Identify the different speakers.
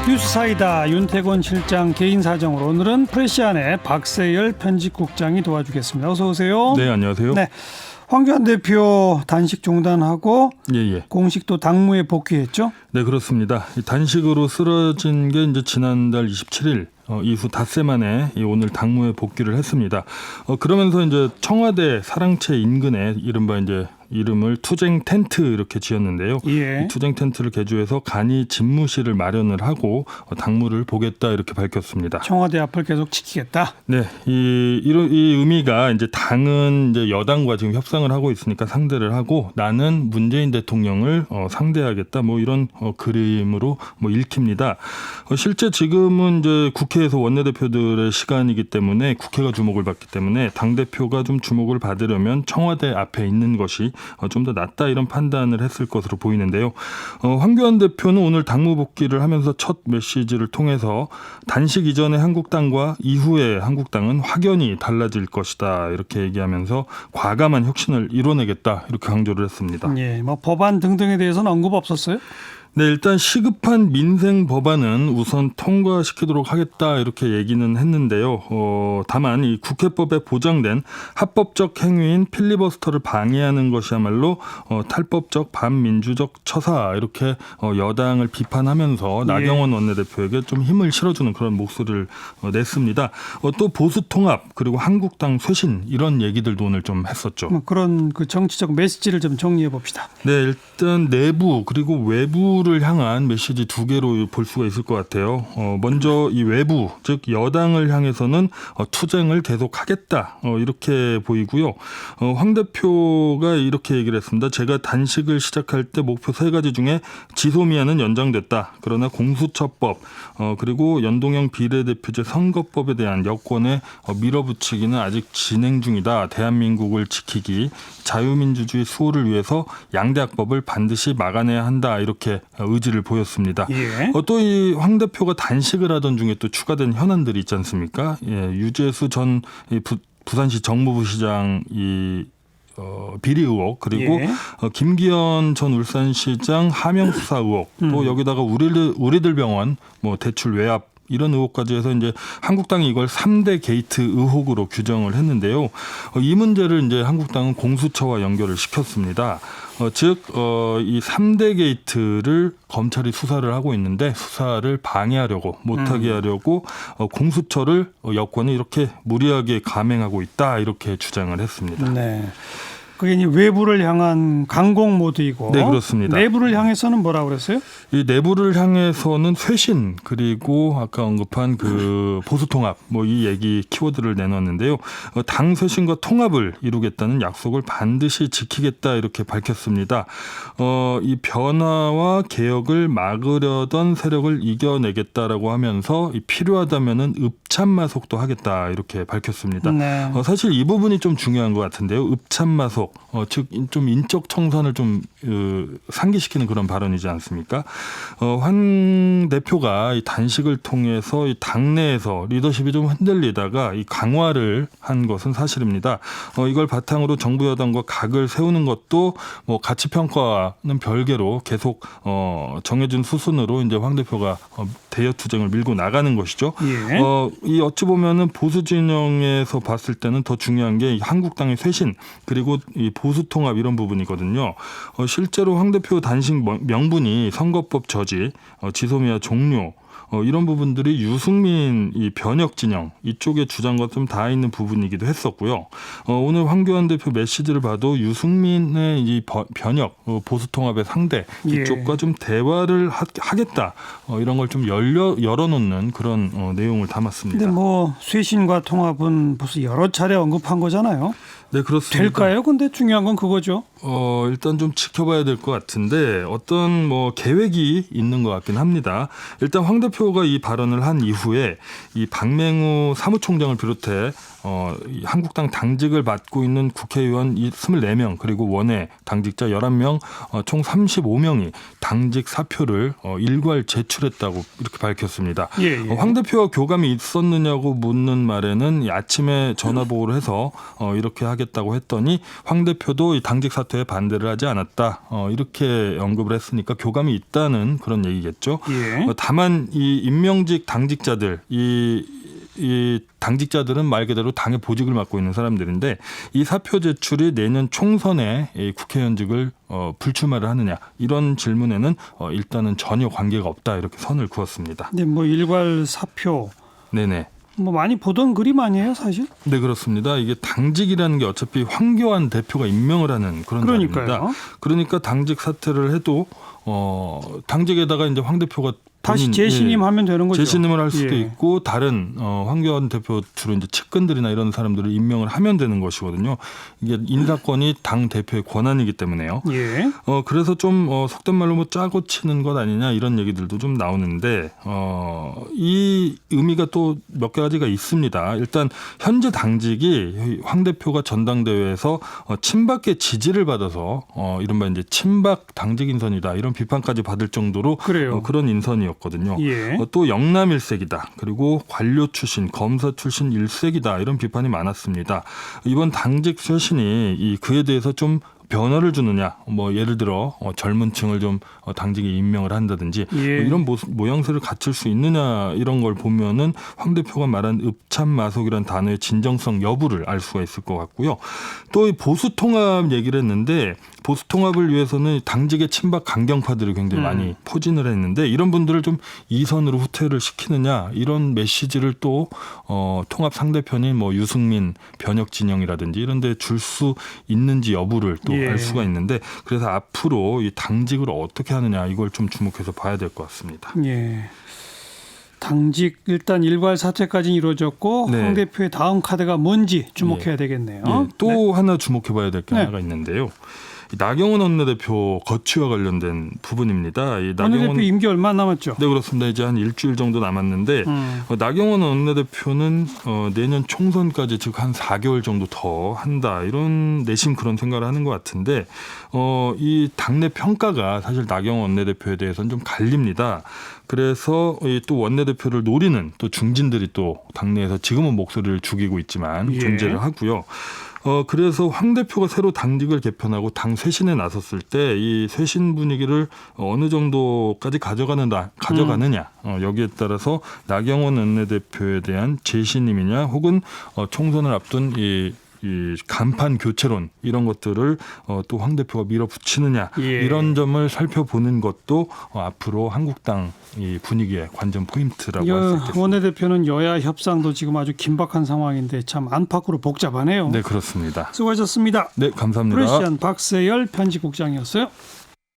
Speaker 1: 뉴스사이다. 윤태권 실장 개인 사정으로 오늘은 프레시안의 박세열 편집국장이 도와주겠습니다. 어서 오세요.
Speaker 2: 네, 안녕하세요.
Speaker 1: 네, 황교안 대표 단식 중단하고 공식 또 당무에 복귀했죠?
Speaker 2: 네, 그렇습니다. 단식으로 쓰러진 게 이제 지난달 27일 이후 닷새 만에 오늘 당무에 복귀를 했습니다. 그러면서 이제 청와대 사랑채 인근에 이른바 이제 이름을 투쟁 텐트 이렇게 지었는데요.
Speaker 1: 예.
Speaker 2: 이 투쟁 텐트를 개조해서 간이 집무실을 마련을 하고 당무를 보겠다 이렇게 밝혔습니다.
Speaker 1: 청와대 앞을 계속 지키겠다.
Speaker 2: 네, 이 의미가 이제 당은 이제 여당과 지금 협상을 하고 있으니까 상대를 하고 나는 문재인 대통령을 상대하겠다 뭐 이런 그림으로 뭐 읽힙니다. 실제 지금은 이제 국회에서 원내대표들의 시간이기 때문에 국회가 주목을 받기 때문에 당 대표가 좀 주목을 받으려면 청와대 앞에 있는 것이 좀 더 낫다 이런 판단을 했을 것으로 보이는데요. 황교안 대표는 오늘 당무 복귀를 하면서 첫 메시지를 통해서 단식 이전의 한국당과 이후의 한국당은 확연히 달라질 것이다 이렇게 얘기하면서 과감한 혁신을 이뤄내겠다 이렇게 강조를 했습니다.
Speaker 1: 예, 뭐 법안 등등에 대해서는 언급 없었어요?
Speaker 2: 네, 일단 시급한 민생 법안은 우선 통과시키도록 하겠다 이렇게 얘기는 했는데요. 다만 이 국회법에 보장된 합법적 행위인 필리버스터를 방해하는 것이야말로 탈법적 반민주적 처사 이렇게 여당을 비판하면서 나경원 원내대표에게 좀 힘을 실어주는 그런 목소리를 냈습니다. 또 보수 통합 그리고 한국당 쇄신 이런 얘기들도 오늘 좀 했었죠.
Speaker 1: 그런 그 정치적 메시지를 좀 정리해 봅시다.
Speaker 2: 네, 일단 내부 그리고 외부 를 향한 메시지 두 개로 볼 수가 있을 것 같아요. 먼저 이 외부, 즉 여당을 향해서는 투쟁을 계속하겠다 이렇게 보이고요. 황 대표가 이렇게 얘기를 했습니다. 제가 단식을 시작할 때 목표 세 가지 중에 지소미아는 연장됐다. 그러나 공수처법 그리고 연동형 비례대표제 선거법에 대한 여권의 밀어붙이기는 아직 진행 중이다. 대한민국을 지키기, 자유민주주의 수호를 위해서 양대학법을 반드시 막아내야 한다. 이렇게 의지를 보였습니다.
Speaker 1: 예.
Speaker 2: 또 이 황 대표가 단식을 하던 중에 또 추가된 현안들이 있지 않습니까? 예, 유재수 전 부산시 정무부시장 비리 의혹 그리고 김기현 전 울산시장 하명 수사 의혹 또 여기다가 우리들 병원 뭐 대출 외압 이런 의혹까지 해서 이제 한국당이 이걸 3대 게이트 의혹으로 규정을 했는데요. 이 문제를 이제 한국당은 공수처와 연결을 시켰습니다. 즉, 이 3대 게이트를 검찰이 수사를 하고 있는데 수사를 방해하려고 못하게 하려고 공수처를 여권이 이렇게 무리하게 감행하고 있다 이렇게 주장을 했습니다.
Speaker 1: 네. 그게 이제 외부를 향한 강공 모드이고,
Speaker 2: 네, 그렇습니다.
Speaker 1: 내부를 향해서는 뭐라고 그랬어요?
Speaker 2: 이 내부를 향해서는 쇄신 그리고 아까 언급한 그 보수 통합 뭐 이 얘기 키워드를 내놨는데요. 당 쇄신과 통합을 이루겠다는 약속을 반드시 지키겠다 이렇게 밝혔습니다. 이 변화와 개혁을 막으려던 세력을 이겨내겠다라고 하면서 필요하다면은 읍참마속도 하겠다 이렇게 밝혔습니다.
Speaker 1: 네.
Speaker 2: 사실 이 부분이 좀 중요한 것 같은데요. 읍참마속 즉 좀 인적 청산을 좀 상기시키는 그런 발언이지 않습니까? 황 대표가 이 단식을 통해서 이 당내에서 리더십이 좀 흔들리다가 이 강화를 한 것은 사실입니다. 이걸 바탕으로 정부 여당과 각을 세우는 것도 뭐 가치 평가는 별개로 계속 정해진 수순으로 이제 황 대표가 대여 투쟁을 밀고 나가는 것이죠.
Speaker 1: 예.
Speaker 2: 이 어찌 보면은 보수 진영에서 봤을 때는 더 중요한 게 한국당의 쇄신 그리고 이 보수 통합 이런 부분이거든요. 실제로 황 대표 단식 명분이 선거법 저지, 지소미아 종료 이런 부분들이 유승민 이 변혁 진영 이쪽의 주장과 좀 닿아 있는 부분이기도 했었고요. 오늘 황교안 대표 메시지를 봐도 유승민의 이 변혁 보수 통합의 상대 이쪽과 좀 대화를 하겠다 이런 걸 좀 열어놓는 그런 내용을 담았습니다.
Speaker 1: 근데 뭐 쇄신과 통합은 벌써 여러 차례 언급한 거잖아요.
Speaker 2: 네, 그렇습니다.
Speaker 1: 될까요? 근데 중요한 건 그거죠.
Speaker 2: 일단 좀 지켜봐야 될 것 같은데 어떤 뭐 계획이 있는 것 같긴 합니다. 일단 황 대표가 이 발언을 한 이후에 이 박맹우 사무총장을 비롯해 이 한국당 당직을 맡고 있는 국회의원 24명 그리고 원외 당직자 11명 총 35명이 당직 사표를 일괄 제출했다고 이렇게 밝혔습니다.
Speaker 1: 예.
Speaker 2: 황 대표와 교감이 있었느냐고 묻는 말에는 아침에 전화보고를 해서 이렇게 하겠다. 하겠다고 했더니 황 대표도 이 당직 사퇴에 반대를 하지 않았다. 이렇게 언급을 했으니까 교감이 있다는 그런 얘기겠죠.
Speaker 1: 예.
Speaker 2: 다만 이 임명직 당직자들 이 당직자들은 말 그대로 당의 보직을 맡고 있는 사람들인데 이 사표 제출이 내년 총선에 이 국회의원직을 불출마를 하느냐 이런 질문에는 일단은 전혀 관계가 없다 이렇게 선을 그었습니다.
Speaker 1: 근데 뭐 일괄 사표
Speaker 2: 네네.
Speaker 1: 뭐 많이 보던 그림 아니에요, 사실?
Speaker 2: 네, 그렇습니다. 이게 당직이라는 게 어차피 황교안 대표가 임명을 하는 그런
Speaker 1: 그러니까요.
Speaker 2: 자리입니다. 그러니까 당직 사퇴를 해도 당직에다가 이제 황 대표가
Speaker 1: 다시 재신임 하면 되는 거죠.
Speaker 2: 재신임을 할 수도
Speaker 1: 예.
Speaker 2: 있고 다른 황교안 대표 주로 이제 측근들이나 이런 사람들을 임명을 하면 되는 것이거든요. 이게 인사권이 당 대표의 권한이기 때문에요.
Speaker 1: 예.
Speaker 2: 그래서 좀 속된 말로 뭐 짜고 치는 것 아니냐 이런 얘기들도 좀 나오는데 이 의미가 또 몇 가지가 있습니다. 일단 현재 당직이 황 대표가 전당대회에서 친박계 지지를 받아서 이른바 이제 친박 당직 인선이다 이런 비판까지 받을 정도로
Speaker 1: 그래요.
Speaker 2: 그런 인선이었거든요.
Speaker 1: 예.
Speaker 2: 또 영남 일색이다. 그리고 관료 출신, 검사 출신 일색이다. 이런 비판이 많았습니다. 이번 당직 쇄신이 그에 대해서 좀 변화를 주느냐, 뭐 예를 들어 젊은 층을 좀 당직에 임명을 한다든지
Speaker 1: 예.
Speaker 2: 뭐 이런 모양새를 갖출 수 있느냐 이런 걸 보면은 황 대표가 말한 읍참마속이라는 단어의 진정성 여부를 알 수가 있을 것 같고요. 또 이 보수 통합 얘기를 했는데 보수 통합을 위해서는 당직의 친박 강경파들이 굉장히 많이 포진을 했는데 이런 분들을 좀 이선으로 후퇴를 시키느냐 이런 메시지를 또 통합 상대편인 뭐 유승민 변혁 진영이라든지 이런 데 줄 수 있는지 여부를 또 알 수가 있는데 그래서 앞으로 이 당직을 어떻게 하느냐 이걸 좀 주목해서 봐야 될 것 같습니다.
Speaker 1: 예. 당직 일단 일괄 사퇴까지 이루어졌고
Speaker 2: 네.
Speaker 1: 황 대표의 다음 카드가 뭔지 주목해야 되겠네요.
Speaker 2: 예, 또
Speaker 1: 네.
Speaker 2: 하나 주목해봐야 될 게
Speaker 1: 네.
Speaker 2: 하나가 있는데요. 이 나경원 원내대표 거취와 관련된 부분입니다. 이
Speaker 1: 원내대표 임기 얼마 남았죠?
Speaker 2: 네, 그렇습니다. 이제 한 일주일 정도 남았는데 나경원 원내대표는 내년 총선까지 즉 한 4개월 정도 더 한다 이런 내심 그런 생각을 하는 것 같은데 이 당내 평가가 사실 나경원 원내대표에 대해서는 좀 갈립니다. 그래서 또 원내대표를 노리는 또 중진들이 또 당내에서 지금은 목소리를 죽이고 있지만
Speaker 1: 예.
Speaker 2: 존재를 하고요. 그래서 황 대표가 새로 당직을 개편하고 당 쇄신에 나섰을 때 이 쇄신 분위기를 어느 정도까지 가져가느냐 여기에 따라서 나경원 원내대표에 대한 재신임이냐 혹은 총선을 앞둔 이 간판 교체론 이런 것들을 또 황 대표가 밀어붙이느냐
Speaker 1: 예.
Speaker 2: 이런 점을 살펴보는 것도 앞으로 한국당 이 분위기의 관전 포인트라고 할 수 있겠습니다.
Speaker 1: 원내대표는 여야 협상도 지금 아주 긴박한 상황인데 참 안팎으로 복잡하네요.
Speaker 2: 네, 그렇습니다.
Speaker 1: 수고하셨습니다.
Speaker 2: 네, 감사합니다.
Speaker 1: 프레시안 박세열 편집국장이었어요.